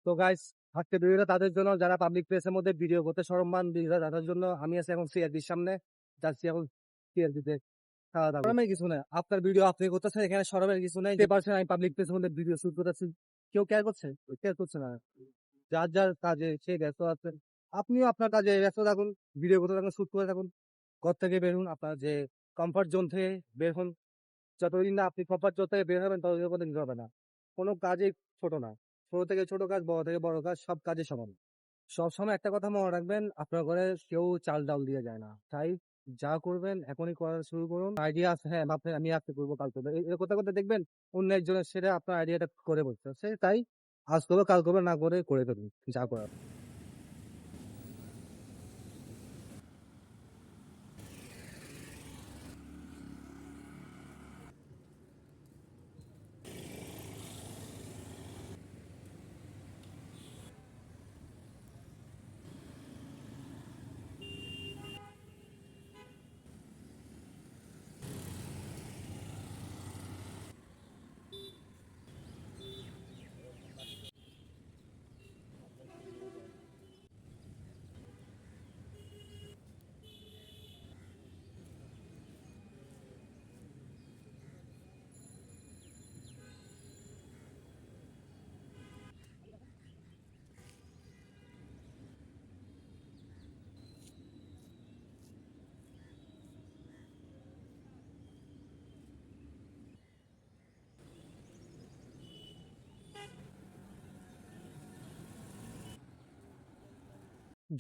তো গাইস, আজকে ভিডিওটা তাদের জন্য যারা পাবলিক প্লেসের মধ্যে ভিডিও করতে শরম ভিডিওটা তাদের জন্য। আমি আছি এখন সিআরপির সামনে, যাচ্ছি এখন সিআরপিতে খাওয়া দাওয়া। শরমের কিছু নাই, আপনার ভিডিও আপনি করতেছেন, এখানে শরমের কিছু নাই। যে পারছেন আমি পাবলিক প্লেসের মধ্যে ভিডিও শুট করতেছি, কেউ কেয়ার করছে? কেয়ার করছে না। যার যার কাজে সে ব্যস্ত আছেন, আপনিও আপনার কাজে ব্যস্ত থাকুন, ভিডিও করতে থাকুন, শুট করে থাকুন। ঘর থেকে বেরুন, আপনার যে কমফর্ট জোন থেকে বের হন। যতদিন না আপনি কমফর্ট জোন থেকে বের হবেন ততদিন পর্যন্ত নিতে হবে না। কোনো কাজই ছোট না। ছোট থেকে ছোট কাজ, বড় থেকে বড় কাজ, সব কাজে সমান। সবসময় একটা কথা মনে রাখবেন, আপনার ঘরে কেউ চাল ডাল দিয়ে যায় না। তাই যা করবেন এখনই করা শুরু করুন। আইডিয়া আছে, হ্যাঁ ভাবছেন আমি আজকে করবো কাল করবো, এই করতে করতে দেখবেন অন্য একজনের সেটা আপনার আইডিয়াটা করে বলতে। তাই আজ করবো কাল করবো না করে করে ফেলুন যা করার।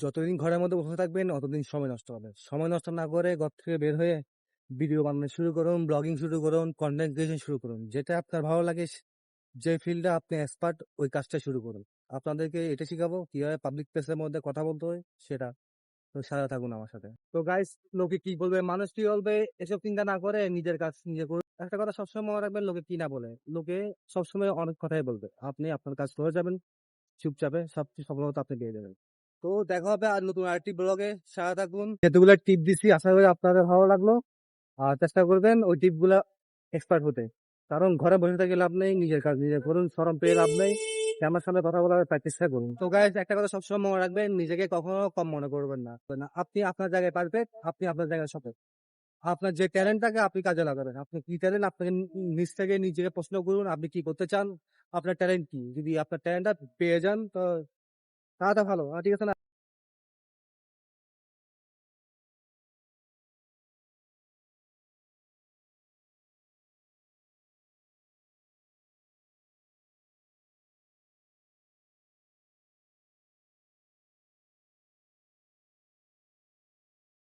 যতদিন ঘরের মধ্যে বসে থাকবেন অতদিন সময় নষ্ট হবে। সময় নষ্ট না করে ঘর থেকে বের হয়ে ভিডিও বানানো শুরু করুন, ব্লগিং শুরু করুন, কন্টেন্ট ক্রিয়েশন শুরু করুন। যেটা আপনার ভালো লাগে, যে ফিল্ডে আপনি এক্সপার্ট, ওই কাজটা শুরু করুন। আপনাদেরকে এটা শিখাবো কিভাবে পাবলিক প্লেসের মধ্যে কথা বলতে হয় সেটা। তো সাথে থাকুন আমার সাথে। তো গাইস, লোকে কি বলবে, মানুষ কি বলবে, এসব চিন্তা না করে নিজের কাজ নিজে করুন। একটা কথা সবসময় মনে রাখবেন, লোকে কি না বলে। লোকে সবসময় অনেক কথাই বলবে, আপনি আপনার কাজ করে যাবেন চুপচাপে, সবচেয়ে সফলতা আপনি পেয়ে যাবেন। তো দেখা হবে আর নতুন আরেকটি ব্লগে। সাথে থাকুন। যেগুলো টিপ দিচ্ছি আশা করি আপনাদের ভালো লাগলো। আর চেষ্টা করবেন ওই টিপ গুলা এক্সপার্ট হতে। কারণ ঘরে বসে থেকে লাভ নেই, নিজের কাজ নিজে করুন, শরম পেয়ে লাভ নেই। আমার সামনে কথা বলার প্র্যাকটিসটা করুন। তো গাইস, একটা কথা সবসময় মনে রাখবেন, নিজেকে কখনো কম মনে করবেন না। আপনি আপনার জায়গায় পারফেক্ট, আপনি আপনার জায়গায় সফল। আপনার যে ট্যালেন্টটাকে আপনি কাজে লাগাবেন। আপনি কি ট্যালেন্ট, আপনাকে নিজ থেকে নিজেকে প্রশ্ন করুন, আপনি কি করতে চান, আপনার ট্যালেন্ট কি। যদি আপনার ট্যালেন্টটা পেয়ে যান তো তাহলে ভালো, ঠিক আছে না?